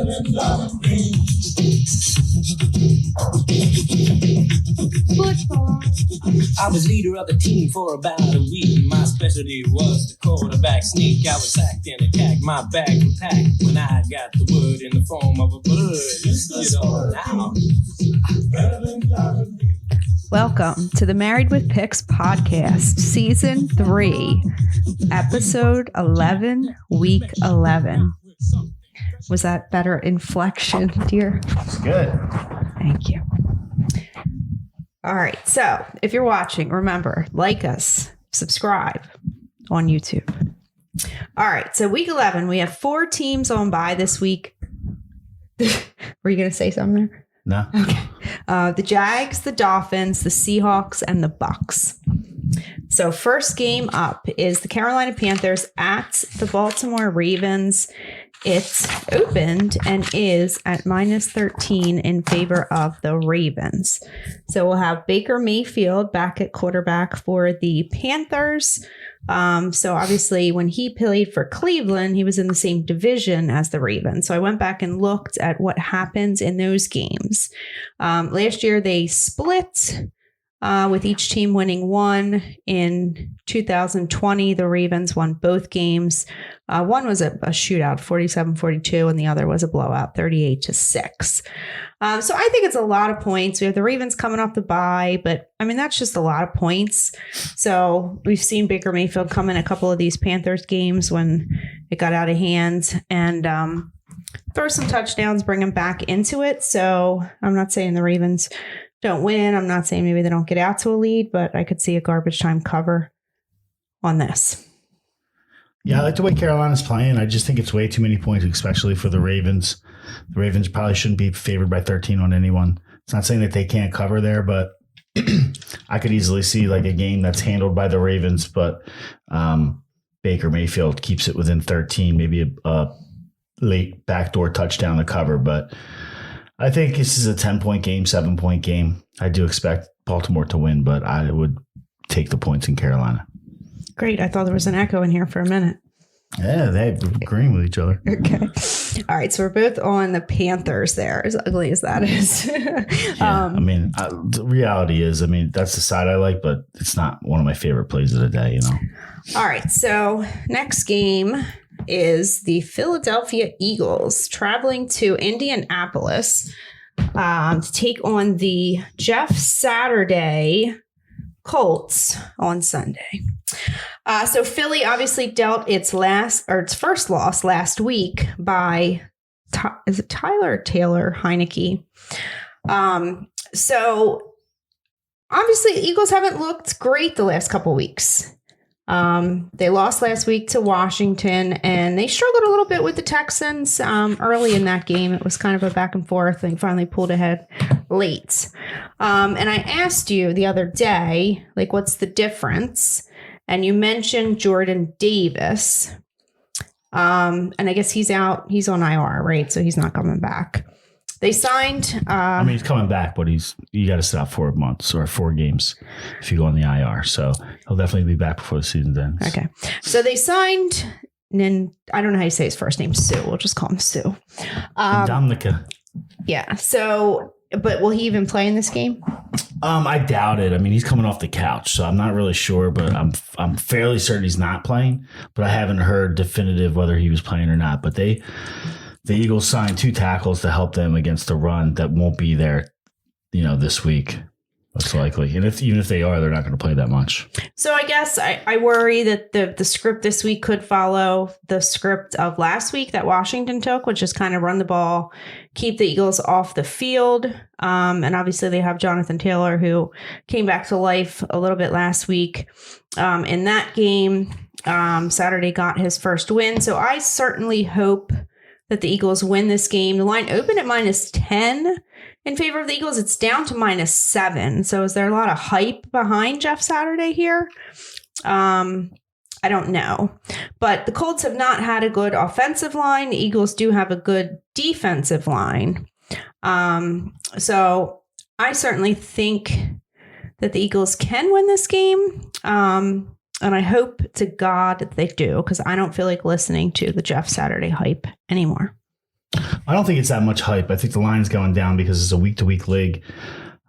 I was leader of the team for about a week. My specialty was the quarterback sneak. I was acting a cack, my bag was packed when I got the word in the form of a bird. Welcome to the Married with Picks podcast, season 3, episode 11, week 11. Was that better inflection, dear? It's good. Thank you. All right. So if you're watching, remember, like us, subscribe on YouTube. All right. So week 11, we have 4 teams on bye this week. Were you going to say something there? No. Okay. The Jags, the Dolphins, the Seahawks, and the Bucks. So first game up is the Carolina Panthers at the Baltimore Ravens. It's opened and is at -13 in favor of the Ravens. So we'll have Baker Mayfield back at quarterback for the Panthers. So obviously when he played for Cleveland, he was in the same division as the Ravens. So I went back and looked at what happens in those games. Last year they split with each team winning one. In 2020, the Ravens won both games. One was a shootout, 47-42, and the other was a blowout, 38-6. So I think it's a lot of points. We have the Ravens coming off the bye, but I mean, that's just a lot of points. So we've seen Baker Mayfield come in a couple of these Panthers games when it got out of hand and throw some touchdowns, bring them back into it. So I'm not saying the Ravens don't win. I'm not saying maybe they don't get out to a lead, but I could see a garbage time cover on this. Yeah, I like the way Carolina's playing. I just think it's way too many points, especially for the Ravens. The Ravens probably shouldn't be favored by 13 on anyone. It's not saying that they can't cover there, but I could easily see like a game that's handled by the Ravens, but Baker Mayfield keeps it within 13, maybe a late backdoor touchdown to cover. But I think this is a 10-point game, 7-point game. I do expect Baltimore to win, but I would take the points in Carolina. Great. I thought there was an echo in here for a minute. Yeah, they're agreeing with each other. Okay. All right. So we're both on the Panthers there, as ugly as that is. The reality is, that's the side I like, but it's not one of my favorite plays of the day, you know. All right. So next game is the Philadelphia Eagles traveling to Indianapolis to take on the Jeff Saturday Colts on Sunday. So Philly obviously dealt its first loss last week by is it Tyler or Taylor Heineke? So obviously the Eagles haven't looked great the last couple weeks. They lost last week to Washington and they struggled a little bit with the Texans early in that game. It was kind of a back and forth. They finally pulled ahead late. And I asked you the other day, like, what's the difference? And you mentioned Jordan Davis. And I guess he's out. He's on IR, right? So he's not coming back. They signed. He's coming back, but you got to sit out 4 months or 4 games if you go on the IR. So he'll definitely be back before the season ends. Okay. So they signed, and I don't know how you say his first name, Sue. We'll just call him Sue. Dominica. Yeah. So, but will he even play in this game? I doubt it. He's coming off the couch, so I'm not really sure, but I'm fairly certain he's not playing. But I haven't heard definitive whether he was playing or not. But the Eagles signed 2 tackles to help them against the run that won't be there, this week, most likely. And even if they are, they're not going to play that much. So I guess I worry that the script this week could follow the script of last week that Washington took, which is kind of run the ball, keep the Eagles off the field. And obviously they have Jonathan Taylor, who came back to life a little bit last week. In that game, Saturday got his first win. So I certainly hope that the Eagles win this game. The line opened at -10 in favor of the Eagles. It's down to -7. So is there a lot of hype behind Jeff Saturday here? I don't know. But the Colts have not had a good offensive line. The Eagles do have a good defensive line. So I certainly think that the Eagles can win this game. And I hope to God that they do, because I don't feel like listening to the Jeff Saturday hype anymore. I don't think it's that much hype. I think the line's going down because it's a week-to-week league.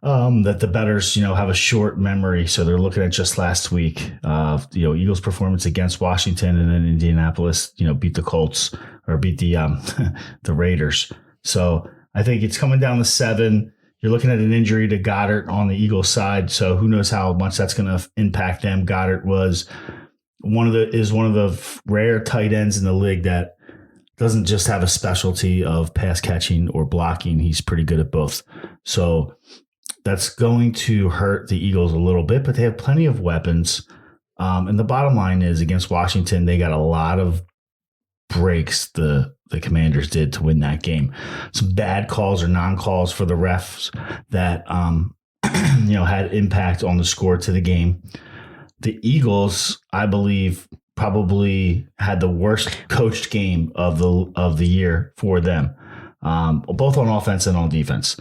That the bettors, have a short memory, so they're looking at just last week. Eagles' performance against Washington, and then Indianapolis, beat the Colts or beat the the Raiders. So I think it's coming down to 7. You're looking at an injury to Goddard on the Eagles side, so who knows how much that's going to impact them. Goddard was one of the rare tight ends in the league that doesn't just have a specialty of pass catching or blocking. He's pretty good at both. So that's going to hurt the Eagles a little bit, but they have plenty of weapons. And the bottom line is, against Washington, they got a lot of breaks the Commanders did to win that game. Some bad calls or non-calls for the refs that had impact on the score to the game. The Eagles, I believe, probably had the worst coached game of the year for them, both on offense and on defense.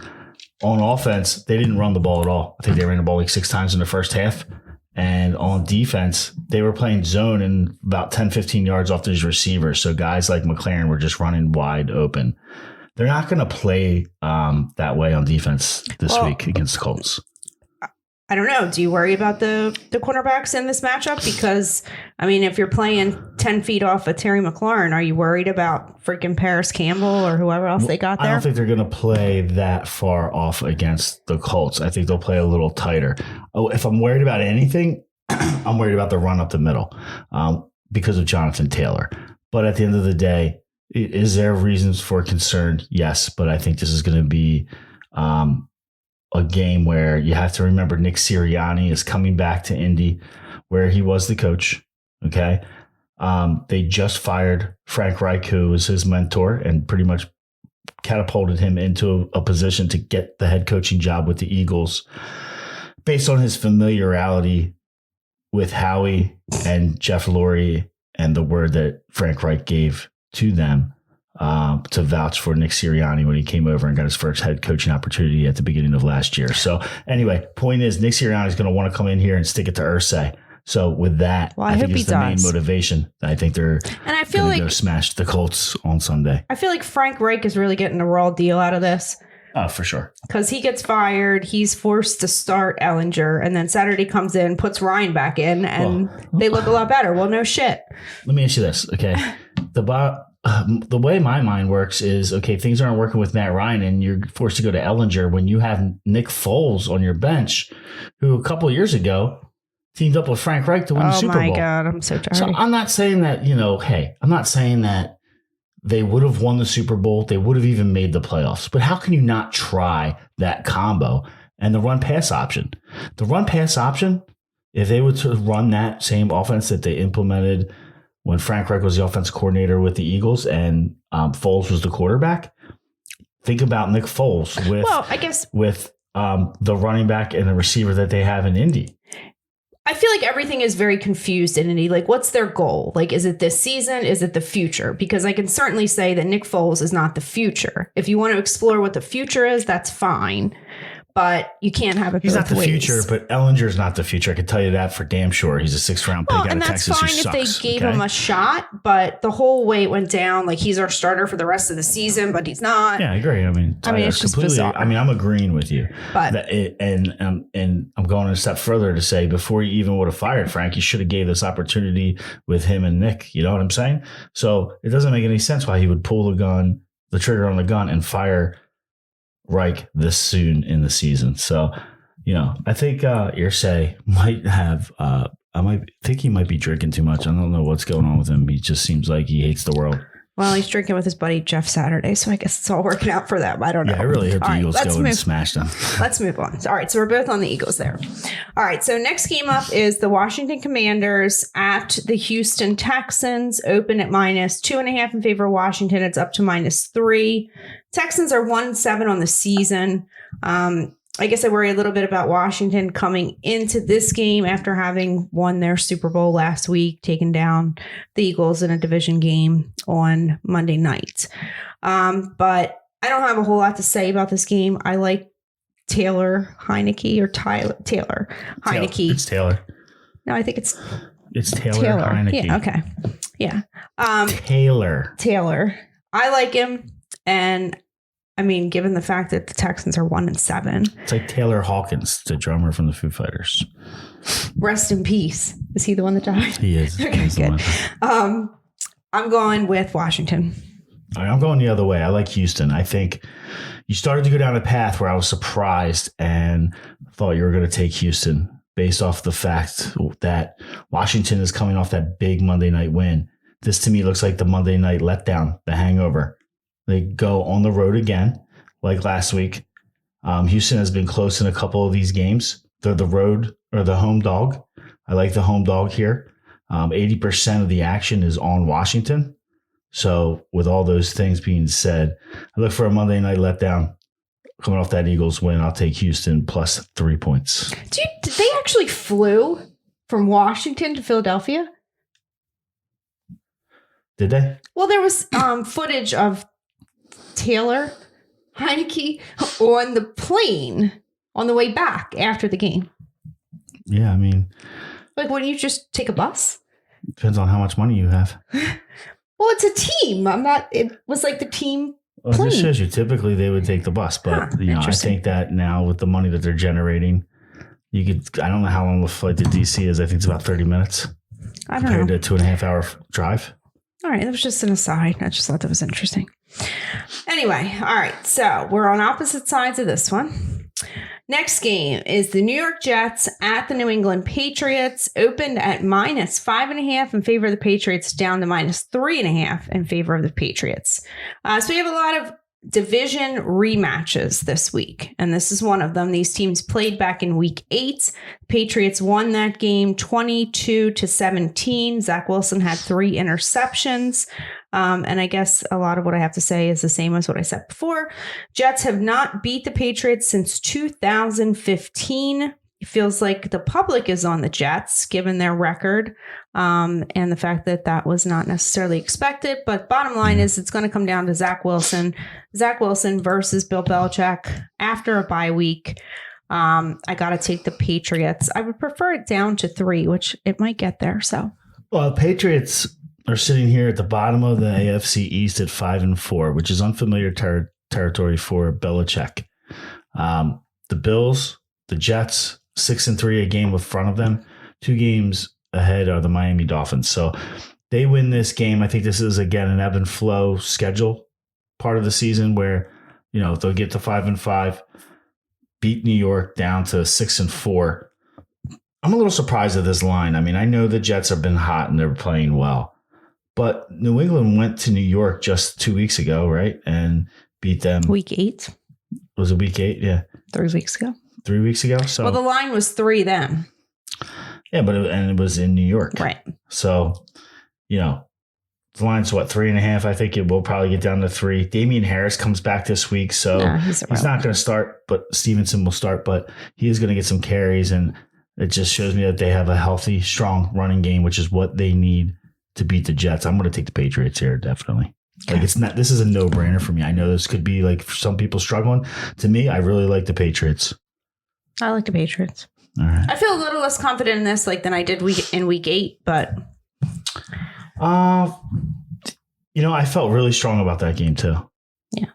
On offense, they didn't run the ball at all. I think they ran the ball like 6 times in the first half. And on defense, they were playing zone and about 10, 15 yards off these receivers. So guys like McLaren were just running wide open. They're not going to play that way on defense this week against the Colts. I don't know. Do you worry about the cornerbacks in this matchup? Because, if you're playing 10 feet off of Terry McLaurin, are you worried about freaking Paris Campbell or whoever else they got there? I don't think they're going to play that far off against the Colts. I think they'll play a little tighter. Oh, if I'm worried about anything, I'm worried about the run up the middle because of Jonathan Taylor. But at the end of the day, is there reasons for concern? Yes, but I think this is going to be a game where you have to remember Nick Sirianni is coming back to Indy, where he was the coach. Okay. They just fired Frank Reich, who was his mentor, and pretty much catapulted him into a position to get the head coaching job with the Eagles based on his familiarity with Howie and Jeff Lurie and the word that Frank Reich gave to them. To vouch for Nick Sirianni when he came over and got his first head coaching opportunity at the beginning of last year. So anyway, point is, Nick Sirianni is going to want to come in here and stick it to Irsay. So with that, I think it's the main motivation. I think they're going to go smash the Colts on Sunday. I feel like Frank Reich is really getting a raw deal out of this. Oh, for sure. Because he gets fired, he's forced to start Ellinger, and then Saturday comes in, puts Ryan back in, and they look a lot better. Well, no shit. Let me ask you this, okay? The way my mind works is, okay, things aren't working with Matt Ryan and you're forced to go to Ellinger when you have Nick Foles on your bench, who a couple of years ago teamed up with Frank Reich to win the Super Bowl. Oh, my God. I'm so tired. So I'm not saying that, I'm not saying that they would have won the Super Bowl. They would have even made the playoffs. But how can you not try that combo and the run-pass option? The run-pass option, if they were to run that same offense that they implemented when Frank Reich was the offensive coordinator with the Eagles and Foles was the quarterback, think about Nick Foles with the running back and the receiver that they have in Indy. I feel like everything is very confused in Indy. Like, what's their goal? Like, is it this season? Is it the future? Because I can certainly say that Nick Foles is not the future. If you want to explore what the future is, that's fine. But you can't have it. He's not the future, but Ellinger's not the future. I can tell you that for damn sure. He's a 6th round pick out of Texas. And that's fine if they gave him a shot, but the whole way it went down, like he's our starter for the rest of the season, but he's not. Yeah, I agree. I mean, it's just bizarre. I'm agreeing with you. But and I'm going a step further to say, before you even would have fired Frank, you should have gave this opportunity with him and Nick. You know what I'm saying? So it doesn't make any sense why he would pull the trigger on the gun and fire Reich this soon in the season. So, I think Irsay might have, I think he might be drinking too much. I don't know what's going on with him. He just seems like he hates the world. Well, he's drinking with his buddy Jeff Saturday, so I guess it's all working out for them. I don't know. Yeah, I really hope the Eagles go and smash them. Let's move on. All right, so we're both on the Eagles there. All right, so next game up is the Washington Commanders at the Houston Texans, open at -2.5 in favor of Washington. It's up to -3. Texans are 1-7 on the season. I guess I worry a little bit about Washington coming into this game after having won their Super Bowl last week, taking down the Eagles in a division game on Monday night. But I don't have a whole lot to say about this game. I like Taylor Heineke or Taylor Heineke. It's Taylor. No, I think it's Taylor Heineke. Yeah, okay. Yeah. Taylor. I like him. And I mean, given the fact that the Texans are 1-7, It's like Taylor Hawkins, the drummer from the Foo Fighters. rest in peace. Is he the one that died? He is. Okay, He's the good. one. I'm going with Washington. I'm going the other way. I like Houston. I think you started to go down a path where I was surprised and thought you were going to take Houston based off the fact that Washington is coming off that big Monday night win. This to me looks like the Monday night letdown, the hangover. They go on the road again, like last week. Houston has been close in a couple of these games. They're the road or the home dog. I like the home dog here. 80% of the action is on Washington. So with all those things being said, I look for a Monday night letdown. Coming off that Eagles win, I'll take Houston plus 3 points. Dude, they actually flew from Washington to Philadelphia? Did they? Well, there was footage of Taylor Heineke on the plane on the way back after the game. Yeah, I mean, Like, wouldn't you just take a bus? depends on how much money you have. Well, it's a team. It was like the team Well, plane. this shows you typically they would take the bus, but I interesting. think that now with the money that they're generating, you could. I don't know how long the flight to DC is. I think it's about 30 minutes I don't know. compared to a 2.5 hour drive. All right, that was just an aside. I just thought that was interesting. Anyway, all right, so we're on opposite sides of this one. Next game is the New York Jets at the New England Patriots, opened at -5.5 in favor of the Patriots, down to -3.5 in favor of the Patriots. So we have a lot of division rematches this week, and this is one of them. These teams played back in week 8. Patriots won that game 22-17. Zach Wilson had 3 interceptions. And I guess a lot of what I have to say is the same as what I said before. Jets have not beat the Patriots since 2015. It feels like the public is on the Jets, given their record, and the fact that that was not necessarily expected. But bottom line is it's going to come down to Zach Wilson. Zach Wilson versus Bill Belichick after a bye week. I got to take the Patriots. I would prefer it down to 3, which it might get there. So, Well, Patriots are sitting here at the bottom of the AFC East at 5-4, which is unfamiliar territory for Belichick. The Bills, the Jets, 6-3, a game in front of them. 2 games ahead are the Miami Dolphins. So they win this game. I think this is, again, an ebb and flow schedule part of the season where, they'll get to 5-5, beat New York down to 6-4. I'm a little surprised at this line. I mean, I know the Jets have been hot and they're playing well, but New England went to New York just 2 weeks ago, right? And beat them. week 8. Was it week 8? Yeah. 3 weeks ago. 3 weeks ago. So Well, the line was 3 then. yeah, but it was in New York. Right. So, the line's 3.5? I think it will probably get down to 3. Damian Harris comes back this week, so He's not going to start, but Stevenson will start, but he is going to get some carries, and it just shows me that they have a healthy, strong running game, which is what they need to beat the Jets. I'm going to take the Patriots here, definitely. Okay. This is a no-brainer for me. I know this could be for some people struggling. To me, I really like the Patriots. I like the Patriots. All right. I feel a little less confident in this than I did in week 8, but I felt really strong about that game too. Yeah.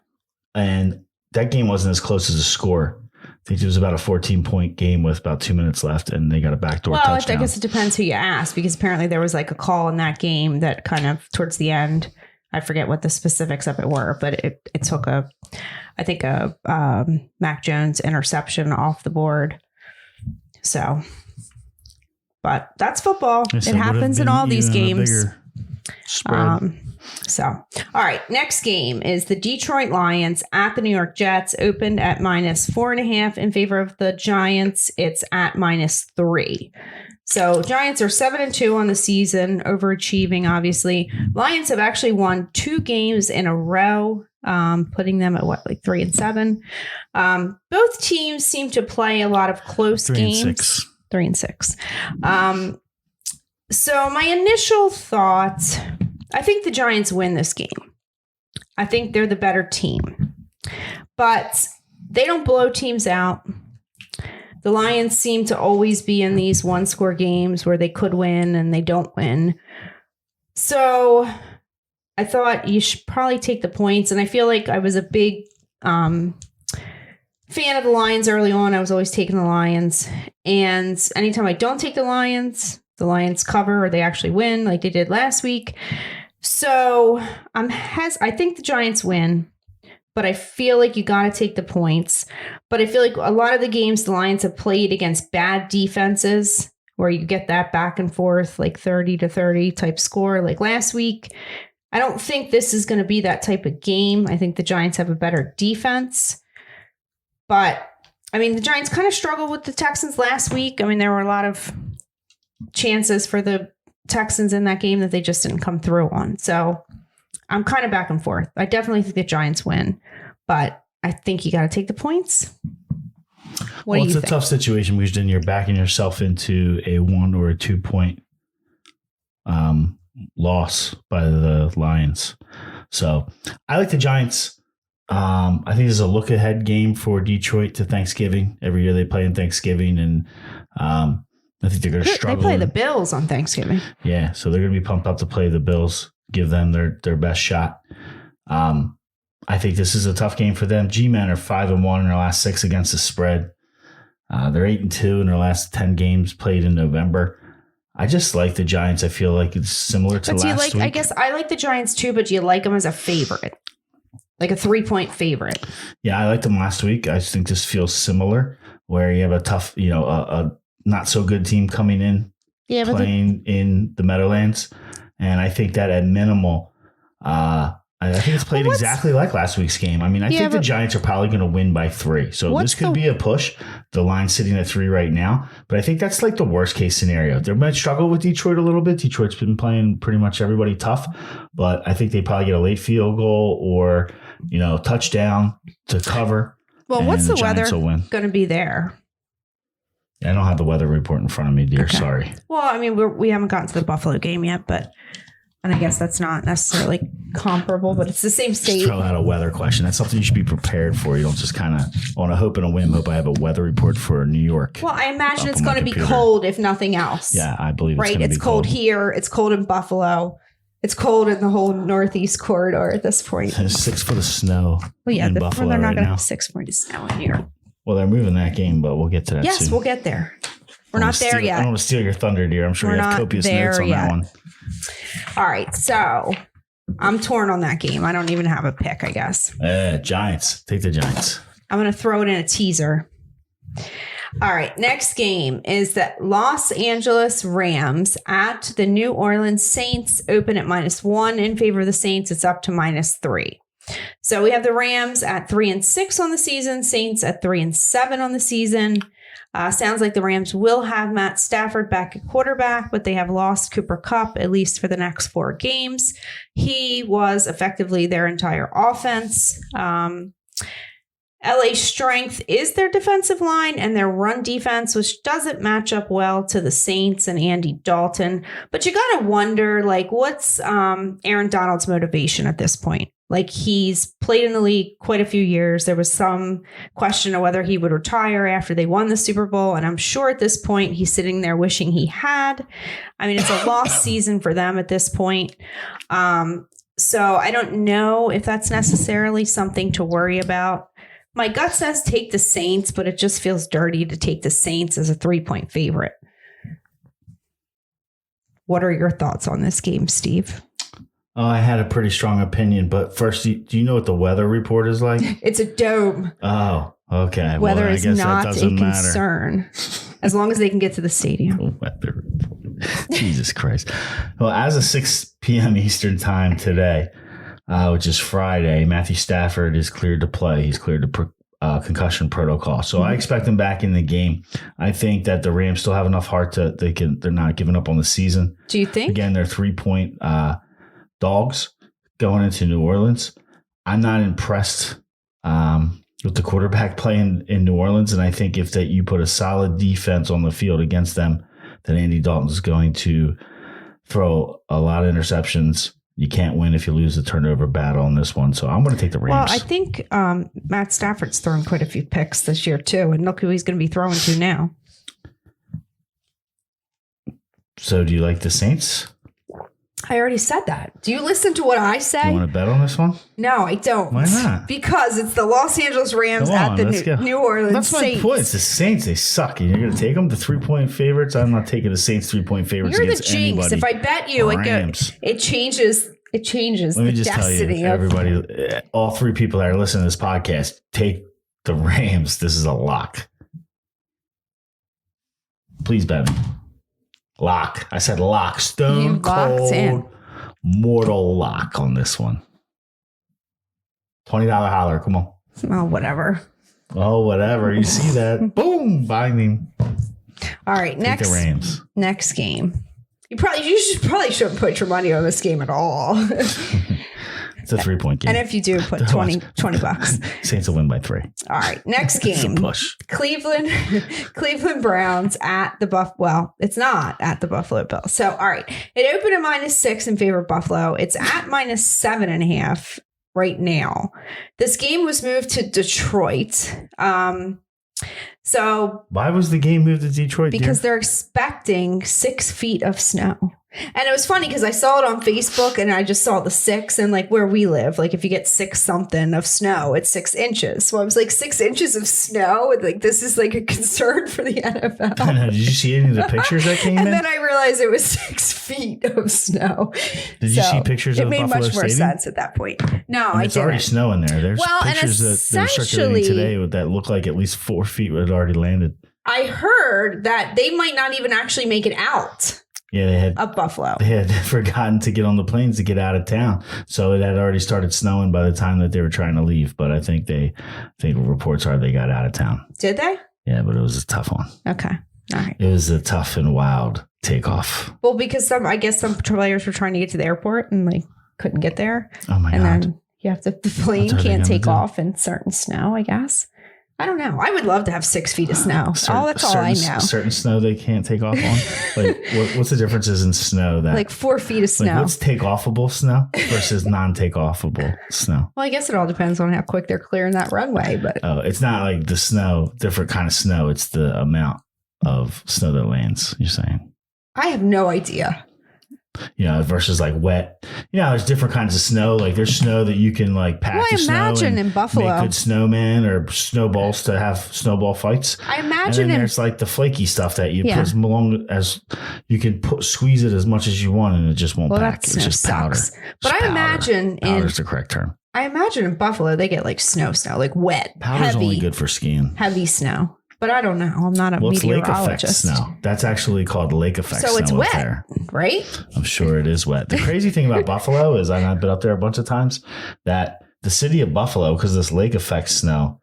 And that game wasn't as close as a score. I think it was about a 14-point game with about 2 minutes left, and they got a backdoor touchdown. I guess it depends who you ask, because apparently there was a call in that game that kind of towards the end, I forget what the specifics of it were, but it took a Mac Jones interception off the board. So, but that's football. Yes, it happens in all these games. Spread. All right. Next game is the Detroit Lions at the New York Jets, opened at -4.5 in favor of the Giants. It's at -3. So Giants are 7-2 on the season, overachieving, obviously. Lions have actually won 2 games in a row, putting them at 3-7. Both teams seem to play a lot of close 3-6. 3-6. So my initial thoughts, I think the Giants win this game. I think they're the better team, but they don't blow teams out. The Lions seem to always be in these 1-score games where they could win and they don't win. So I thought you should probably take the points. And I feel like I was a big fan of the Lions early on. I was always taking the Lions. And anytime I don't take the Lions cover or they actually win like they did last week. So I think the Giants win, but I feel like you got to take the points. But I feel like a lot of the games the Lions have played against bad defenses where you get that back and forth, like 30-30 type score like last week. I don't think this is going to be that type of game. I think the Giants have a better defense. But, I mean, the Giants kind of struggled with the Texans last week. I mean, there were a lot of chances for the Texans in that game that they just didn't come through on. So I'm kind of back and forth. I definitely think the Giants win, but I think you got to take the points. What do you think? It's a tough situation because then you're backing yourself into a 1 or a 2 point loss by the Lions. So I like the Giants. I think there's a look ahead game for Detroit to Thanksgiving. Every year they play in Thanksgiving, and I think they're going to struggle. They play the Bills on Thanksgiving. Yeah, so they're going to be pumped up to play the Bills, give them their best shot. I think this is a tough game for them. G-Men are 5-1 in their last 6 against the spread. They're 8-2 in their last 10 games played in November. I just like the Giants. I feel like it's similar to last week. I guess I like the Giants too, but do you like them as a favorite? Like a 3-point favorite? Yeah, I liked them last week. I think this feels similar where you have a tough, a not so good team coming in, playing in the Meadowlands. And I think that at minimal, I think it's played exactly like last week's game. I mean, I think the Giants are probably going to win by 3. So this could be a push. The line's sitting at 3 right now. But I think that's like the worst case scenario. They might struggle with Detroit a little bit. Detroit's been playing pretty much everybody tough. But I think they probably get a late field goal or, touchdown to cover. Well, what's the weather going to be there? I don't have the weather report in front of me, dear. Okay. Sorry. Well, I mean, we haven't gotten to the Buffalo game yet, and I guess that's not necessarily comparable, but it's the same state. Just throw out a weather question. That's something you should be prepared for. You don't just kind of on a hope and a whim hope I have a weather report for New York. Well, I imagine it's going to be cold if nothing else. Yeah, I believe it's going to be cold here. It's cold in Buffalo. It's cold in the whole Northeast corridor at this point. There's 6 foot of snow in Buffalo they're not going to have 6 feet of snow in here. Well, they're moving that game, but we'll get to that soon. Yes, we'll get there. We're not there yet. I don't want to steal your thunder, dear. I'm sure you have copious notes on that one. All right, so I'm torn on that game. I don't even have a pick, I guess. Giants. Take the Giants. I'm going to throw it in a teaser. All right, next game is the Los Angeles Rams at the New Orleans Saints, open at -1 in favor of the Saints. It's up to -3. So we have the Rams at 3-6 on the season, Saints at 3-7 on the season. Sounds like the Rams will have Matt Stafford back at quarterback, but they have lost Cooper Kupp at least for the next 4 games. He was effectively their entire offense. LA's strength is their defensive line and their run defense, which doesn't match up well to the Saints and Andy Dalton. But you got to wonder, what's Aaron Donald's motivation at this point? He's played in the league quite a few years. There was some question of whether he would retire after they won the Super Bowl. And I'm sure at this point, he's sitting there wishing he had. I mean, it's a lost season for them at this point. So I don't know if that's necessarily something to worry about. My gut says take the Saints, but it just feels dirty to take the Saints as a 3-point favorite. What are your thoughts on this game, Steve? Oh, I had a pretty strong opinion, but first, do you know what the weather report is like? It's a dome. Oh, okay. Weather is not a concern as long as they can get to the stadium. Weather report. Jesus Christ. Well, as of 6 p.m. Eastern time today, which is Friday, Matthew Stafford is cleared to play. He's cleared to concussion protocol. So I expect him back in the game. I think that the Rams still have enough heart they're not giving up on the season. Do you think? Again, they're 3-point dogs going into New Orleans. I'm not impressed with the quarterback playing in New Orleans. And I think if you put a solid defense on the field against them, then Andy Dalton is going to throw a lot of interceptions. You can't win if you lose the turnover battle on this one. So I'm going to take the Rams. Well, I think Matt Stafford's thrown quite a few picks this year, too. And look who he's going to be throwing to now. So do you like the Saints? I already said that. Do you listen to what I say? You want to bet on this one? No, I don't. Why not? Because it's the Los Angeles Rams at the New Orleans Saints. That's my point. It's the Saints. They suck. And you're going to take them, the 3-point favorites? I'm not taking the Saints 3-point favorites against anybody. You're the jinx. If I bet you, it changes. It changes the destiny. Let me just tell you, everybody, all three people that are listening to this podcast, take the Rams. This is a lock. Please bet me. Lock. I said lock. Stone cold, mortal lock on this one. $20 holler. Come on. Oh, whatever. Oh, whatever. You see that? Boom. Binding. All right. Take the Rams. Next game. You probably shouldn't put your money on this game at all. It's a 3-point game. And if you do, put $20. Saints will win by 3. All right. Next game. Push. Cleveland Browns at the Well, it's not at the Buffalo Bills. So, all right. It opened at -6 in favor of Buffalo. It's at -7.5 right now. This game was moved to Detroit. So why was the game moved to Detroit? Because they're expecting 6 feet of snow. And it was funny because I saw it on Facebook and I just saw the 6 and like where we live, like if you get 6 something of snow, it's 6 inches. So I was like 6 inches of snow. And like, this is like a concern for the NFL. I know. Did you see any of the pictures that came in? And then I realized it was 6 feet of snow. Did you see pictures of the Buffalo Stadium? It made much more sense at that point. No, I didn't. It's already snowing there. There's pictures that were circulating today that look like at least 4 feet had already landed. I heard that they might not even actually make it out. Yeah, they had of Buffalo. They had forgotten to get on the planes to get out of town, so it had already started snowing by the time that they were trying to leave. But I think reports are they got out of town. Did they? Yeah, but it was a tough one. Okay, all right. It was a tough and wild takeoff. Well, because some players were trying to get to the airport and like couldn't get there. Oh my god! And then the plane can't take off in certain snow. I guess. I don't know. I would love to have 6 feet of snow. That's all I know. Certain snow they can't take off on. Like, what's the differences in snow? That like 4 feet of snow. Like, what's take-offable snow versus non-take-offable snow? Well, I guess it all depends on how quick they're clearing that runway. But it's not like the snow, different kind of snow. It's the amount of snow that lands. You're saying? I have no idea. Versus like wet. There's different kinds of snow. Like there's snow that you can like pack the snow and in Buffalo, make good snowmen or snowballs to have snowball fights. I imagine and then there's like the flaky stuff that you put as long as you can squeeze it as much as you want and it just won't pack. It's just powder. But I imagine powder's the correct term. I imagine in Buffalo they get like snow, like wet. Powder's only good for skiing. Heavy snow. But I don't know. I'm not a meteorologist. Lake effect snow. That's actually called lake effect snow. So it's wet, right? I'm sure it is wet. The crazy thing about Buffalo is, I've been up there a bunch of times, that the city of Buffalo, because of this lake effect snow,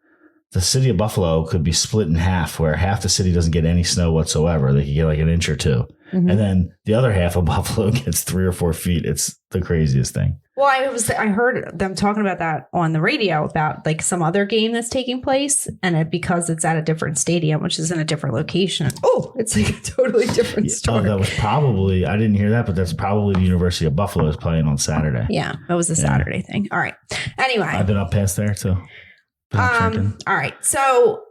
the city of Buffalo could be split in half, where half the city doesn't get any snow whatsoever. They could get like an inch or 2. Mm-hmm. And then the other half of Buffalo gets 3 or 4 feet. It's the craziest thing. Well, I heard them talking about that on the radio about like some other game that's taking place, and because it's at a different stadium, which is in a different location. Oh, it's like a totally different story. Oh, that was probably, I didn't hear that, but that's probably the University of Buffalo is playing on Saturday. Yeah, it was a Saturday thing. All right. Anyway, I've been up past there too. All right. So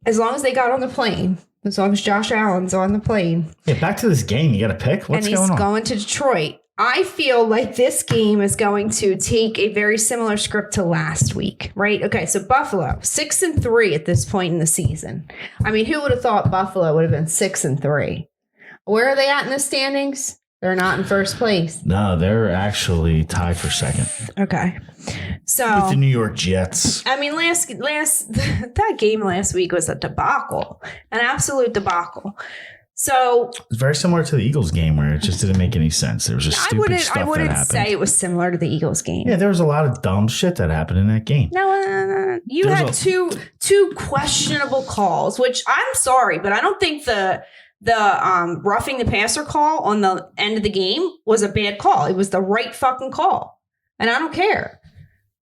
as long as they got on the plane. As long as Josh Allen's on the plane. Yeah, back to this game. You got to pick? What's going on? And he's going to Detroit. I feel like this game is going to take a very similar script to last week, right? Okay, so Buffalo, 6-3 at this point in the season. I mean, who would have thought Buffalo would have been 6-3? Where are they at in the standings? They're not in first place. No, they're actually tied for second. Okay. So with the New York Jets. I mean, that game last week was a debacle, an absolute debacle. So it's very similar to the Eagles game where it just didn't make any sense. There was just stupid stuff that happened. I wouldn't say it was similar to the Eagles game. Yeah, there was a lot of dumb shit that happened in that game. No. You had two questionable calls, which I'm sorry, but I don't think the roughing the passer call on the end of the game was a bad call. It was the right fucking call. And I don't care.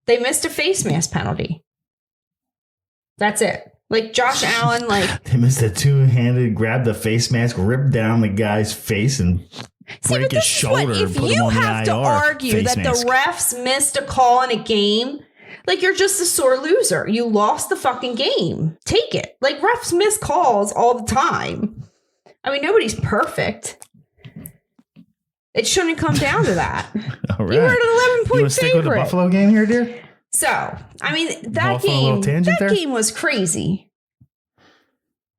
They missed a face mask penalty. That's it. Like Josh Allen, they missed a 2-handed, grabbed the face mask, ripped down the guy's face and break his shoulder and put him on the IR. If you have to argue that the refs missed a call in a game, you're just a sore loser. You lost the fucking game. Take it. Refs miss calls all the time. I mean, nobody's perfect. It shouldn't come down to that. All right. You were an 11-point You want to stick with the favorite. Buffalo game here, dear? So, I mean, Off on a little tangent there? game was crazy.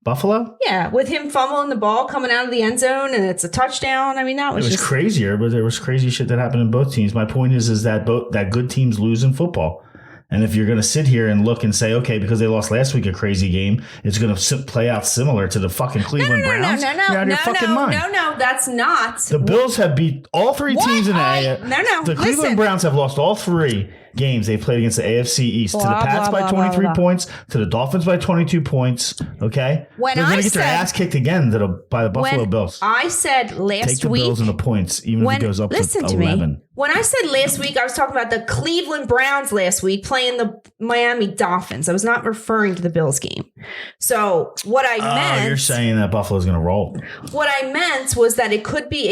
Buffalo? Yeah, with him fumbling the ball coming out of the end zone and it's a touchdown. I mean, that was It was just crazier, but there was crazy shit that happened in both teams. My point is that that good teams lose in football. And if you're going to sit here and look and say, okay, because they lost last week a crazy game, it's going to play out similar to the fucking Cleveland Browns. You're out of your fucking mind. No, that's not. The Bills have beat all three teams in the AFC. No. The Cleveland Browns have lost all three games they played against the AFC East. To the Pats by 23 points, to the Dolphins by 22 points. Okay? When They're going I to get their ass kicked again by the Buffalo Bills. I said last Take the week. Bills and the points, even if it goes up to 11. Me. When I said last week, I was talking about the Cleveland Browns last week playing the Miami Dolphins. I was not referring to the Bills game. So what I meant... you're saying that Buffalo's going to roll. What I meant was that it could be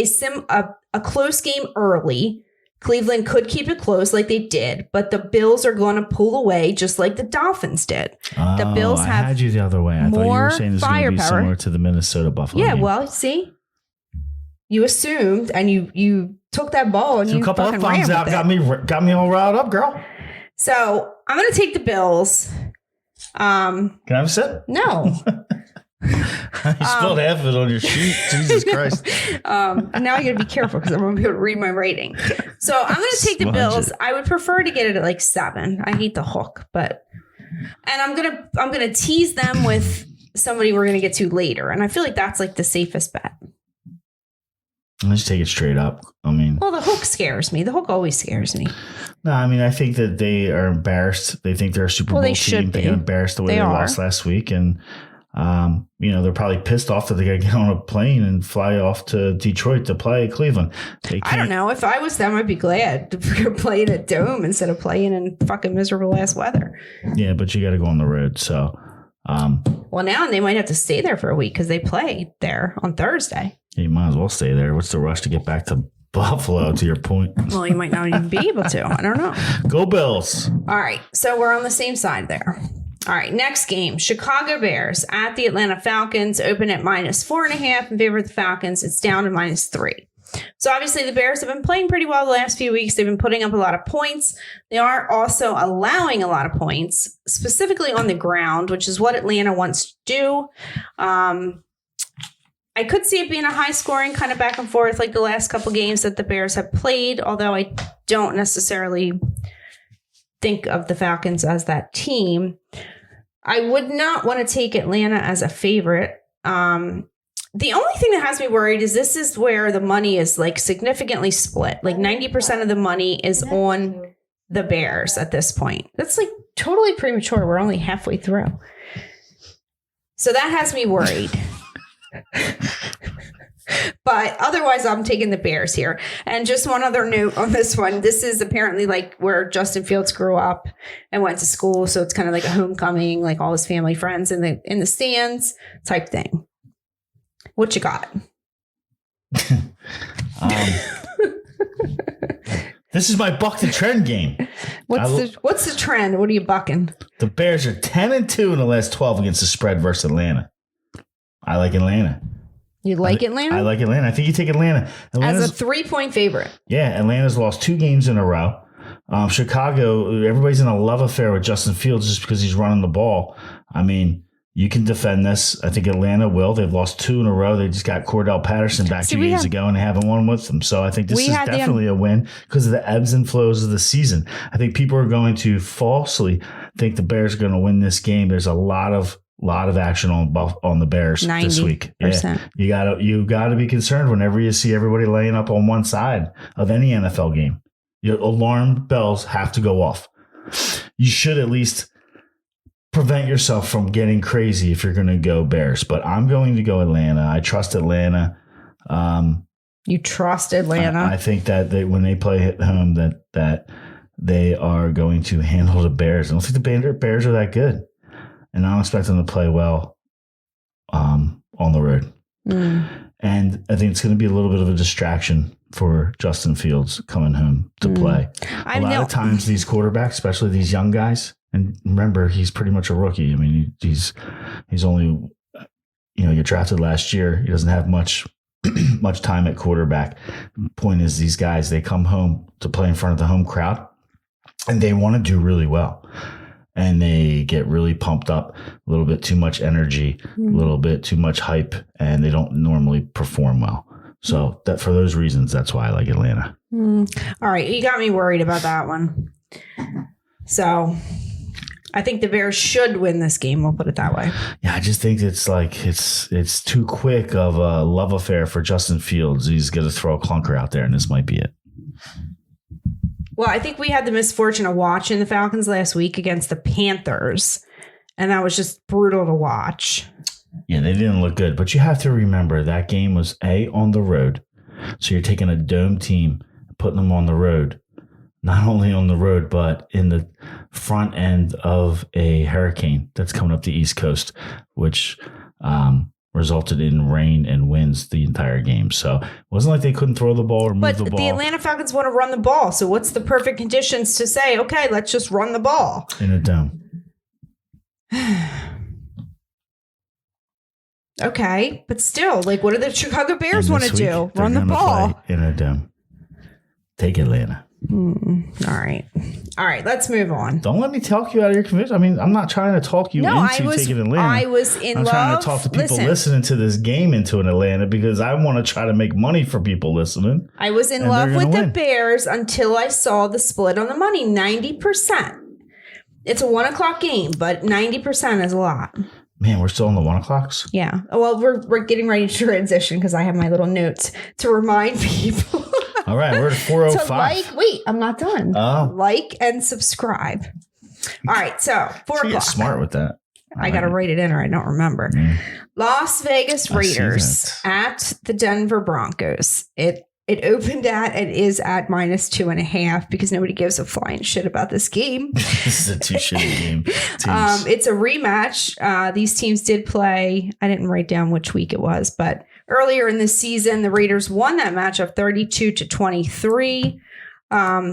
a close game early. Cleveland could keep it close like they did, but the Bills are going to pull away just like the Dolphins did. The Bills have I had you the other way. I thought you were saying this was going to be similar to the Minnesota Buffalo game. Well, see? You assumed and you took that ball and you couple fucking of thumbs ran out with got me all riled up, girl. So I'm going to take the Bills. Can I have a sip? No. You spilled half of it on your sheet. Jesus Christ. Now I got to be careful because I'm going to be able to read my rating. So I'm going to take the Bills. I would prefer to get it at like 7. I hate the hook, and I'm going to tease them with somebody we're going to get to later. And I feel like that's like the safest bet. Let's take it straight up. I mean, well, the hook scares me. The hook always scares me. No, I mean, I think that they are embarrassed. They think they're a Super Bowl team. They get embarrassed the way they lost last week. And, they're probably pissed off that they got to get on a plane and fly off to Detroit to play Cleveland. I don't know. If I was them, I'd be glad to play in a dome instead of playing in fucking miserable ass weather. Yeah, but you got to go on the road. So, well, now they might have to stay there for a week because they play there on Thursday. You might as well stay there. What's the rush to get back to Buffalo, to your point? Well, you might not even be able to. I don't know. Go Bills. All right. So we're on the same side there. All right. Next game, Chicago Bears at the Atlanta Falcons, open at -4.5 in favor of the Falcons. It's down to -3. So obviously the Bears have been playing pretty well the last few weeks. They've been putting up a lot of points. They are also allowing a lot of points, specifically on the ground, which is what Atlanta wants to do. I could see it being a high scoring kind of back and forth like the last couple games that the Bears have played, although I don't necessarily think of the Falcons as that team. I would not want to take Atlanta as a favorite. The only thing that has me worried is this is where the money is like significantly split. Like 90% of the money is on the Bears at this point. That's like totally premature. We're only halfway through. So that has me worried. But otherwise, I'm taking the Bears here. And just one other note on this one. This is apparently like where Justin Fields grew up and went to school. So it's kind of like a homecoming, like all his family friends in the stands type thing. What you got? This is my buck the trend game. What's the trend? What are you bucking? The Bears are 10-2 in the last 12 against the spread versus Atlanta. I like Atlanta. You like Atlanta? I like Atlanta. I think you take Atlanta. As a 3-point favorite. Yeah, Atlanta's lost 2 games in a row. Chicago, everybody's in a love affair with Justin Fields just because he's running the ball. I mean, you can defend this. I think Atlanta will. They've lost 2 in a row. They just got Cordell Patterson back 2 games ago and they haven't won with them. So I think this is definitely a win because of the ebbs and flows of the season. I think people are going to falsely think the Bears are going to win this game. There's a lot of action on the Bears 90%. This week. Yeah. You gotta be concerned whenever you see everybody laying up on one side of any NFL game. Your alarm bells have to go off. You should at least prevent yourself from getting crazy if you're going to go Bears. But I'm going to go Atlanta. I trust Atlanta. You trust Atlanta? I think that when they play at home, that they are going to handle the Bears. I don't think the Bears are that good. And I don't expect them to play well on the road. And I think it's going to be a little bit of a distraction for Justin Fields coming home to play. A lot of times these quarterbacks, especially these young guys, and remember, he's pretty much a rookie. I mean, he's only, he got drafted last year. He doesn't have much much time at quarterback. Point is, these guys, they come home to play in front of the home crowd, and they want to do really well. And they get really pumped up, a little bit too much energy, a little bit too much hype, and they don't normally perform well. So that for those reasons, that's why I like Atlanta. All right. You got me worried about that one. So I think the Bears should win this game. We'll put it that way. Yeah, I just think it's like it's too quick of a love affair for Justin Fields. He's going to throw a clunker out there, and this might be it. Well, I think we had the misfortune of watching the Falcons last week against the Panthers, and that was just brutal to watch. Yeah, they didn't look good. But you have to remember that game was on the road. So you're taking a dome team, putting them on the road. Not only on the road, but in the front end of a hurricane that's coming up the East Coast, which resulted in rain and winds the entire game. So it wasn't like they couldn't throw the ball or move the ball. But the Atlanta Falcons want to run the ball. So what's the perfect conditions to say, okay, let's just run the ball? In a dome. Okay, but still, like, what do the Chicago Bears want to do? Run the ball. In a dome. Take Atlanta. All right, let's move on. Don't let me talk you out of your conviction. I mean, I'm not trying to talk you into taking Atlanta. I was in love. I'm trying to talk to people listening to this game into an Atlanta because I want to try to make money for people listening. I was in love with the Bears until I saw the split on the money, 90%. It's a 1 o'clock game, but 90% is a lot. Man, we're still on the 1 o'clocks? Yeah. Well, we're getting ready to transition because I have my little notes to remind people. All right, we're at 4:05. Wait, I'm not done. Oh. Like and subscribe. All right, so 4 o'clock. Get smart with that. I got to write it in or I don't remember. Las Vegas Raiders at the Denver Broncos. It opened at and is at -2.5 because nobody gives a flying shit about this game. This is a too shitty game. It's a rematch. These teams did play. I didn't write down which week it was, but earlier in the season, the Raiders won that matchup 32-23.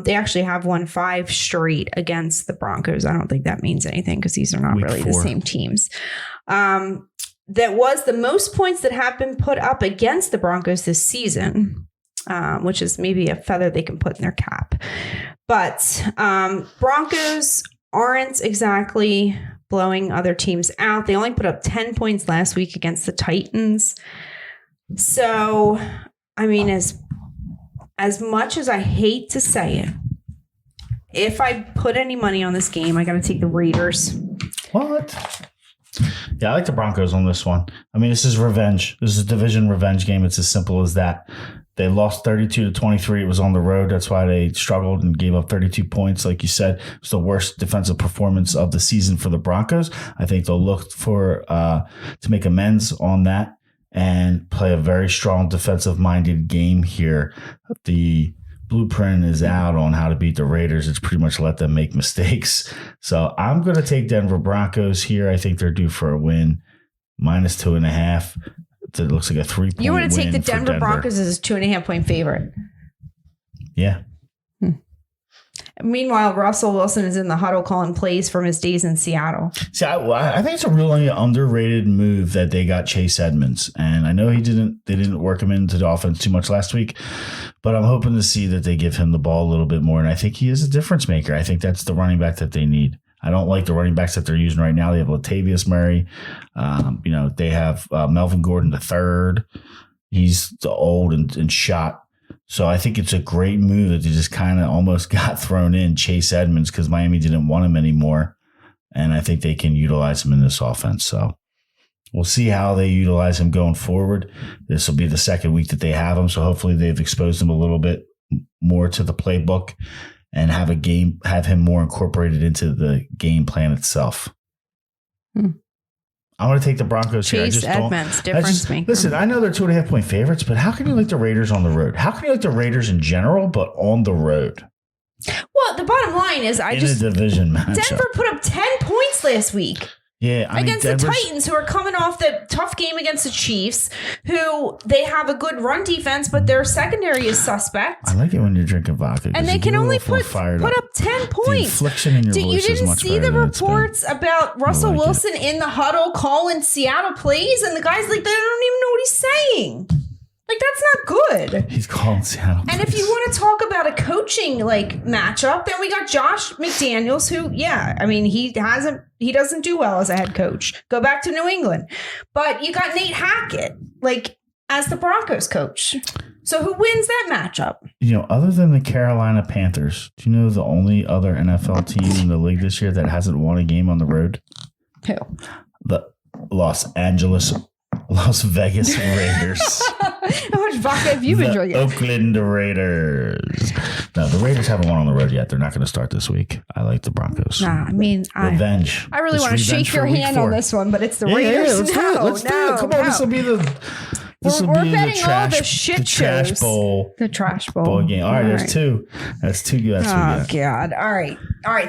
They actually have won 5 straight against the Broncos. I don't think that means anything because these are not Week really 4. the same teams. That was the most points that have been put up against the Broncos this season. Which is maybe a feather they can put in their cap. But Broncos aren't exactly blowing other teams out. They only put up 10 points last week against the Titans. So, I mean, as much as I hate to say it, if I put any money on this game, I got to take the Raiders. What? Yeah, I like the Broncos on this one. I mean, this is revenge. This is a division revenge game. It's as simple as that. They lost 32-23. It was on the road. That's why they struggled and gave up 32 points. Like you said, it was the worst defensive performance of the season for the Broncos. I think they'll look for to make amends on that and play a very strong defensive-minded game here. The blueprint is out on how to beat the Raiders. It's pretty much let them make mistakes. So I'm going to take Denver Broncos here. I think they're due for a win. -2.5. It looks like a 3-point win. You want to take the Denver Broncos as a 2.5-point favorite? Yeah. Meanwhile, Russell Wilson is in the huddle calling plays from his days in Seattle. See, I think it's a really underrated move that they got Chase Edmonds, and I know they didn't work him into the offense too much last week, but I'm hoping to see that they give him the ball a little bit more, and I think he is a difference maker. I think that's the running back that they need. I don't like the running backs that they're using right now. They have Latavius Murray. They have Melvin Gordon III. He's old and shot. So I think it's a great move that they just kind of almost got thrown in Chase Edmonds because Miami didn't want him anymore. And I think they can utilize him in this offense. So we'll see how they utilize him going forward. This will be the second week that they have him. So hopefully they've exposed him a little bit more to the playbook and have him more incorporated into the game plan itself. I want to take the Broncos here. Chase Edmonds, difference maker. Listen, I know they're 2.5-point favorites, but how can you like the Raiders on the road? How can you like the Raiders in general, but on the road? Well, the bottom line is in a division matchup. Denver put up 10 points last week. Yeah, against the Titans, who are coming off the tough game against the Chiefs, who they have a good run defense, but their secondary is suspect. I like it when you're drinking vodka. And they can only put up 10 points. The inflection in your voice is much better. You didn't see the reports about Russell Wilson in the huddle calling Seattle plays? And the guy's like, they don't even know what he's saying. Like, that's not good. He's calling Seattle. And if you want to talk about a coaching matchup, then we got Josh McDaniels, who, he doesn't do well as a head coach. Go back to New England. But you got Nate Hackett, as the Broncos coach. So who wins that matchup? Other than the Carolina Panthers, do you know the only other NFL team in the league this year that hasn't won a game on the road? Who? The Las Vegas Raiders. How much vodka have you been drinking? Oakland Raiders. No, the Raiders haven't won on the road yet. They're not going to start this week. I like the Broncos. Nah, revenge. I really want to shake your hand on this one, but it's the Raiders. Let's do it. Come on, this will be the. We're betting all the shit shows. Trash bowl. The trash bowl game. All right, there's two. That's two. Oh, God. All right.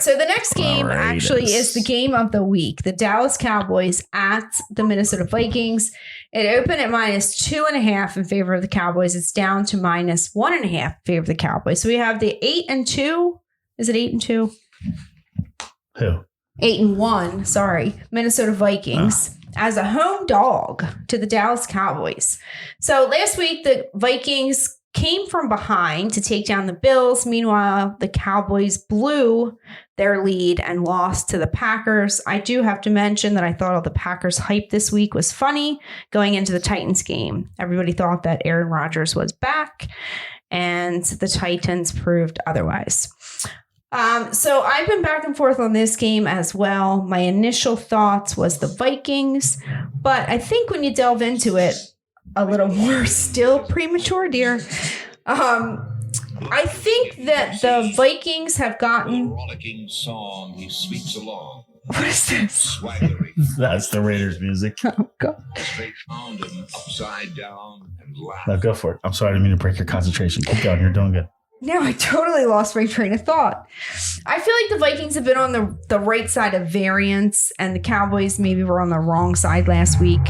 So the next game actually is the game of the week. The Dallas Cowboys at the Minnesota Vikings. It opened at -2.5 in favor of the Cowboys. It's down to -1.5 in favor of the Cowboys. So we have the 8-2. Is it 8-2? Who? 8-1. Sorry, Minnesota Vikings. As a home dog to the Dallas Cowboys. So last week, the Vikings came from behind to take down the Bills. Meanwhile, the Cowboys blew their lead and lost to the Packers. I do have to mention that I thought all the Packers hype this week was funny going into the Titans game. Everybody thought that Aaron Rodgers was back, and the Titans proved otherwise. So I've been back and forth on this game as well. My initial thoughts was the Vikings, but I think when you delve into it a little more, still premature, dear. I think that the Vikings have gotten. Rollicking song, he sweeps along. What is this? That's the Raiders music. Oh, God. They found him upside down and laughed. No, go for it. I'm sorry, I didn't mean to break your concentration. Keep going. You're doing good. Now I totally lost my train of thought. I feel like the Vikings have been on the right side of variance, and the Cowboys maybe were on the wrong side last week.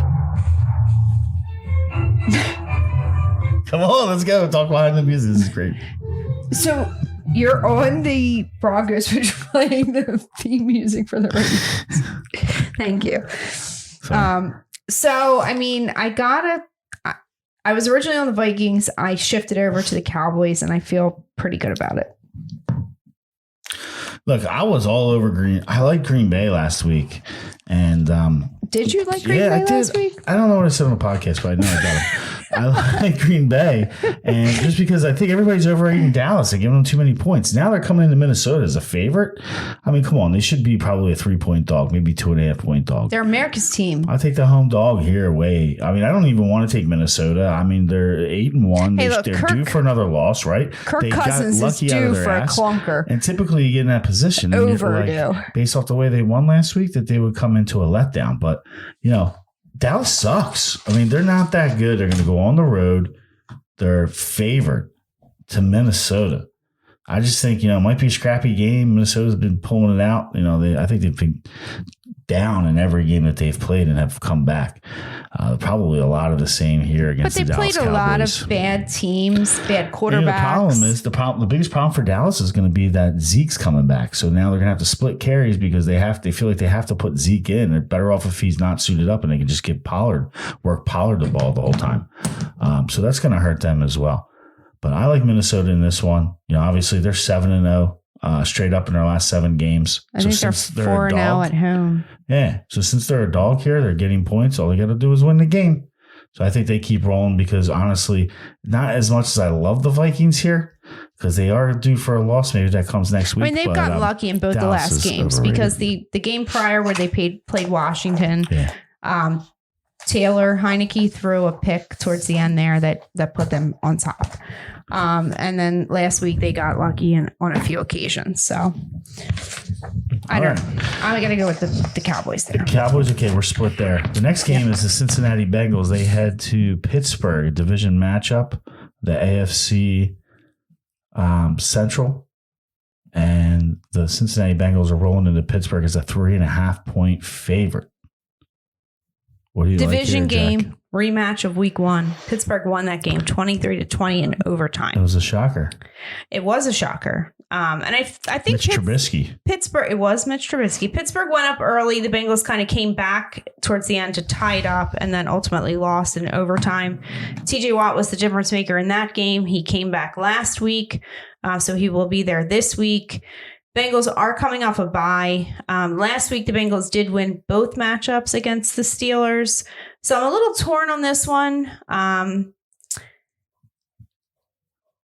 Come on, let's go. Talk behind the music. This is great. So you're on the Broncos, which are playing the theme music for the Raiders. Thank you. So I mean, I was originally on the Vikings. I shifted over to the Cowboys, and I feel pretty good about it. Look, I was all over Green. I liked Green Bay last week, and did you like Green Bay last week? I don't know what I said on the podcast, but I know I got it. I like Green Bay, and just because I think everybody's overrating Dallas and giving them too many points. Now they're coming into Minnesota as a favorite. I mean, come on, they should be probably a 3-point dog, maybe 2.5-point dog. They're America's team. I take the home dog here away. I mean, I don't even want to take Minnesota. I mean, they're 8-1. Hey, look, they're due for another loss, right? Kirk Cousins is due for a clunker. And typically you get in that position. Overdue. Based off the way they won last week, that they would come into a letdown. But, Dallas sucks. I mean, they're not that good. They're going to go on the road. They're favored to Minnesota. I just think, it might be a scrappy game. Minnesota's been pulling it out. I think they've been down in every game that they've played and have come back. Probably a lot of the same here against the Dallas Cowboys. But they played a lot of bad teams, bad quarterbacks. The biggest problem for Dallas is going to be that Zeke's coming back. So now they're going to have to split carries because they feel like they have to put Zeke in. They're better off if he's not suited up and they can just work Pollard the ball the whole time. So that's going to hurt them as well. But I like Minnesota in this one. Obviously they're 7-0. Straight up in their last 7 games. I think they're 4-0 at home. Yeah. So since they're a dog here, they're getting points. All they got to do is win the game. So I think they keep rolling because honestly, not as much as I love the Vikings here, because they are due for a loss. Maybe that comes next week. I mean, they've gotten lucky in both Dallas the last games overrated. Because the game prior where they played Washington, Taylor Heineke threw a pick towards the end there that put them on top. And then last week they got lucky on a few occasions. So I don't know. I'm going to go with the Cowboys there. The Cowboys, okay, we're split there. The next game is the Cincinnati Bengals. They head to Pittsburgh, division matchup, the AFC Central. And the Cincinnati Bengals are rolling into Pittsburgh as a 3.5-point favorite. What do you Division like here, game Jack? rematch of week 1. Pittsburgh won that game 23-20 in overtime. It was a shocker. It was a shocker. And I think Mitch Trubisky. Pittsburgh, it was Mitch Trubisky. Pittsburgh went up early. The Bengals kind of came back towards the end to tie it up and then ultimately lost in overtime. TJ Watt was the difference maker in that game. He came back last week, so he will be there this week. Bengals are coming off a bye. Last week, the Bengals did win both matchups against the Steelers. So I'm a little torn on this one.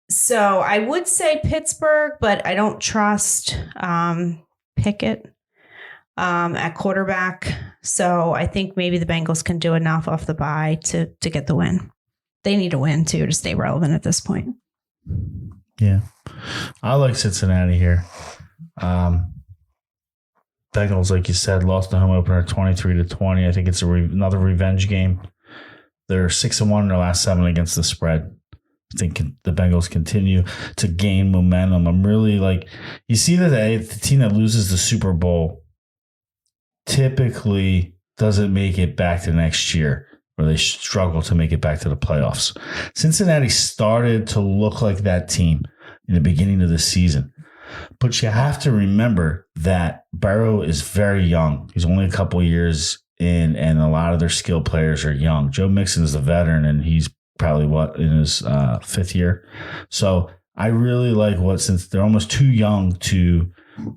So I would say Pittsburgh, but I don't trust Pickett at quarterback. So I think maybe the Bengals can do enough off the bye to get the win. They need a win, too, to stay relevant at this point. Yeah. I like Cincinnati here. Bengals, like you said, lost the home opener 23-20. I think it's another revenge game. They're 6-1 in their last 7 against the spread. I think the Bengals continue to gain momentum. I'm really like, you see that the team that loses the Super Bowl typically doesn't make it back to next year, or they struggle to make it back to the playoffs. Cincinnati started to look like that team in the beginning of the season. But you have to remember that Burrow is very young. He's only a couple years in, and a lot of their skilled players are young. Joe Mixon is a veteran, and he's probably in his 5th year. So I really like since they're almost too young to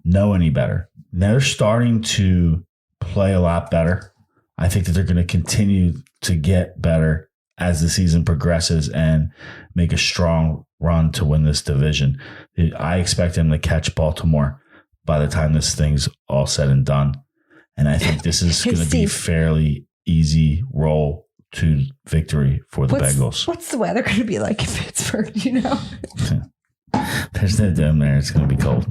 know any better. Now they're starting to play a lot better. I think that they're going to continue to get better as the season progresses and make a strong run to win this division. I expect them to catch Baltimore by the time this thing's all said and done. And I think this is going to be fairly easy roll to victory for the Bengals. What's the weather going to be like in Pittsburgh? Do you know? There's no dome there. It's going to be cold.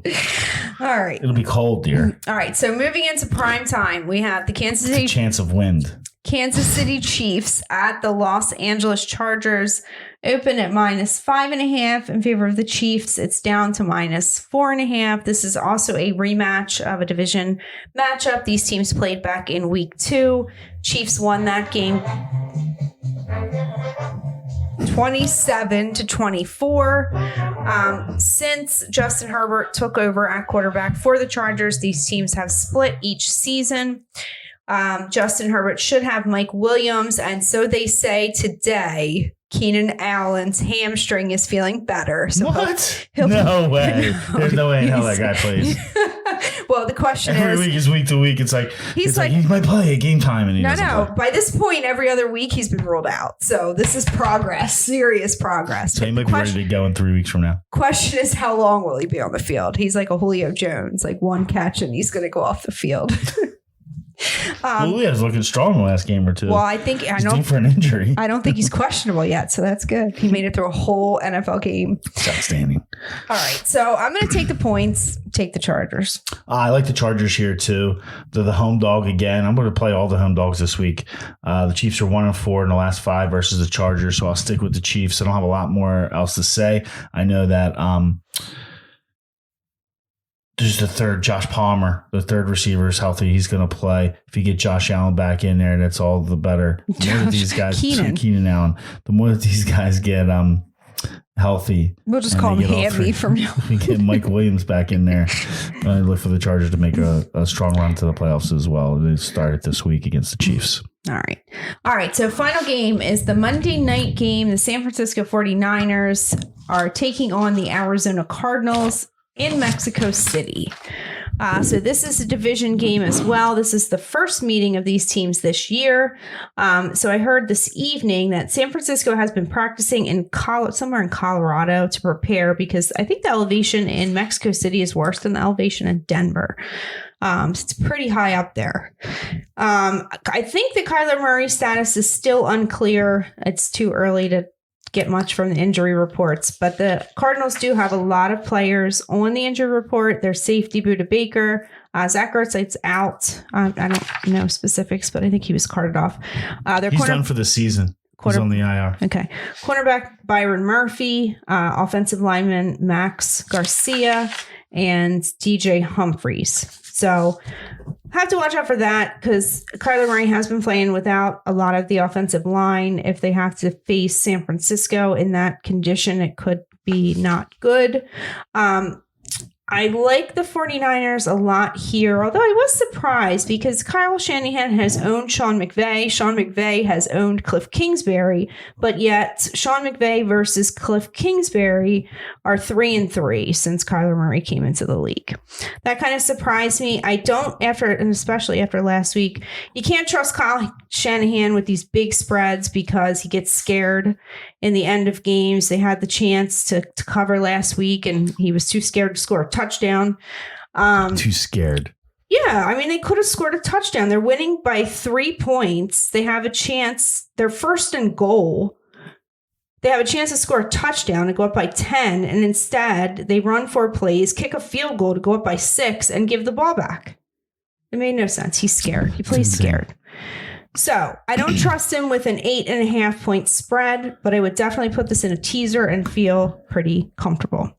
All right. It'll be cold, dear. All right. So moving into prime time, we have the Kansas City chance of wind. Kansas City Chiefs at the Los Angeles Chargers. Open at -5.5 in favor of the Chiefs. It's down to -4.5. This is also a rematch of a division matchup. These teams played back in week 2. Chiefs won that game 27-24. Since Justin Herbert took over at quarterback for the Chargers, these teams have split each season. Justin Herbert should have Mike Williams, and so they say today. Keenan Allen's hamstring is feeling better. So what? No way. There's no way in hell that guy plays. Well, the question every week is week to week. It's like he might play at game time, and he doesn't play. By this point, every other week he's been ruled out. So this is progress, serious progress. So he might be ready to go in 3 weeks from now. Question is, how long will he be on the field? He's like a Julio Jones, like one catch and he's going to go off the field. Julio was looking strong the last game or two. Well, I think he's due for an injury. I don't think he's questionable yet, so that's good. He made it through a whole NFL game. It's outstanding. All right, so I'm going to take the points. Take the Chargers. I like the Chargers here too. They're the home dog again. I'm going to play all the home dogs this week. The Chiefs are 1-4 in the last 5 versus the Chargers, so I'll stick with the Chiefs. I don't have a lot more else to say. I know that. There's the third, Josh Palmer, the third receiver is healthy. He's going to play. If you get Josh Allen back in there, that's all the better. The more that these guys, Keenan Allen, the more that these guys get healthy. We'll just call him Hammy from now. We get Mike Williams back in there. I look for the Chargers to make a strong run to the playoffs as well. They started this week against the Chiefs. All right. So final game is the Monday night game. The San Francisco 49ers are taking on the Arizona Cardinals in Mexico City. So this is a division game as well. This is the first meeting of these teams this year. So I heard this evening that San Francisco has been practicing in somewhere in Colorado to prepare because I think the elevation in Mexico City is worse than the elevation in Denver. So it's pretty high up there. I think the Kyler Murray status is still unclear. It's too early to get much from the injury reports, but the Cardinals do have a lot of players on the injury report. Their safety, Budda Baker, Zach Ertz's out. I don't know specifics, but I think he was carted off. He's done for the season. He's on the IR. Okay. Cornerback Byron Murphy, offensive lineman Max Garcia, and DJ Humphreys. So have to watch out for that because Kyler Murray has been playing without a lot of the offensive line. If they have to face San Francisco in that condition, it could be not good. I like the 49ers a lot here, although I was surprised because Kyle Shanahan has owned Sean McVay. Sean McVay has owned Cliff Kingsbury, but yet Sean McVay versus Cliff Kingsbury are 3-3 since Kyler Murray came into the league. That kind of surprised me. I don't, and especially after last week, you can't trust Kyle Shanahan with these big spreads because he gets scared in the end of games. They had the chance to cover last week and he was too scared to score a touchdown. Too scared. Yeah, I mean, they could have scored a touchdown. They're winning by 3 points. They have a chance. They're first and goal. They have a chance to score a touchdown and go up by 10. And instead, they run 4 plays, kick a field goal to go up by 6 and give the ball back. It made no sense. He's scared. He plays scared. So I don't trust him with an 8.5 point spread, but I would definitely put this in a teaser and feel pretty comfortable.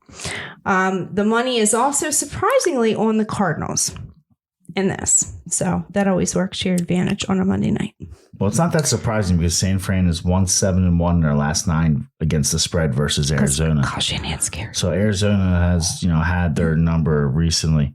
The money is also surprisingly on the Cardinals in this. So that always works to your advantage on a Monday night. Well, it's not that surprising because San Fran is 1-7-1 in their last 9 against the spread versus Arizona. Gosh, Shanahan's scared. So Arizona has, had their number recently.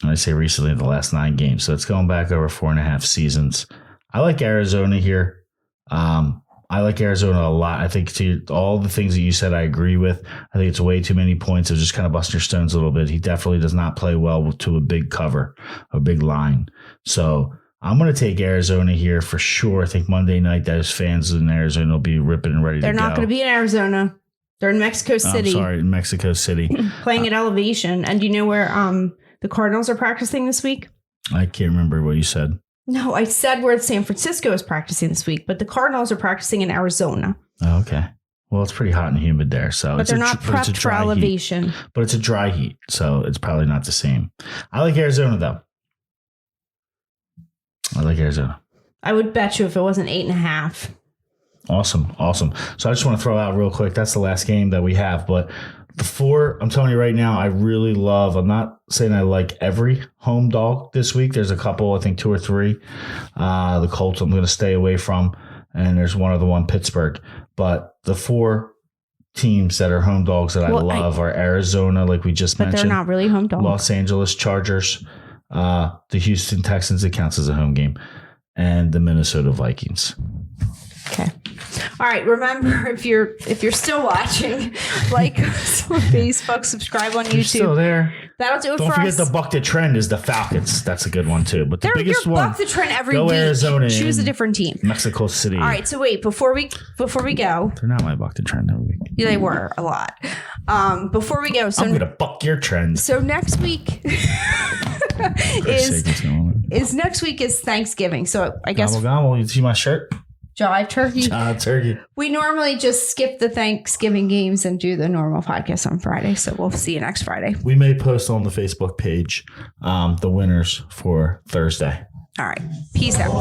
I say recently in the last 9 games. So it's going back over 4.5 seasons. I like Arizona here. I like Arizona a lot. I think to all the things that you said, I agree with. I think it's way too many points. Of just kind of busting your stones a little bit. He definitely does not play well to a big cover, a big line. So I'm going to take Arizona here for sure. I think Monday night, those fans in Arizona will be ripping and ready to go. They're not going to be in Arizona. They're in Mexico City. In Mexico City. Playing at elevation. And do you know where the Cardinals are practicing this week? I can't remember what you said. No, I said where San Francisco is practicing this week, but the Cardinals are practicing in Arizona. Oh, okay. Well, it's pretty hot and humid there. So but they're not prepped for elevation. Heat. But it's a dry heat, so it's probably not the same. I like Arizona, though. I like Arizona. I would bet you if it wasn't 8.5. Awesome. So I just want to throw out real quick, that's the last game that we have, but the 4, I'm telling you right now, I really love, I'm not saying I like every home dog this week. There's a couple, I think 2 or 3. The Colts I'm going to stay away from, and there's one other one, Pittsburgh. But the 4 teams that are home dogs that I love are Arizona, like we just mentioned. But they're not really home dogs. Los Angeles Chargers, the Houston Texans, it counts as a home game, and the Minnesota Vikings. Okay. All right. Remember, if you're still watching, like us on Facebook, subscribe on YouTube. You're still there. That'll do it Don't for us. forget the buck the trend is the Falcons. That's a good one too. But the biggest one, buck the trend every go week. Arizona. Choose a different team. Mexico City. All right. So wait, before we go, they're not my buck the trend every week. Yeah, they were a lot. Before we go, so I'm gonna buck your trend. So next week is Thanksgiving. So I guess gobble gobble. You see my shirt? Jive turkey. Jive turkey. We normally just skip the Thanksgiving games and do the normal podcast on Friday. So we'll see you next Friday. We may post on the Facebook page the winners for Thursday. All right. Peace out.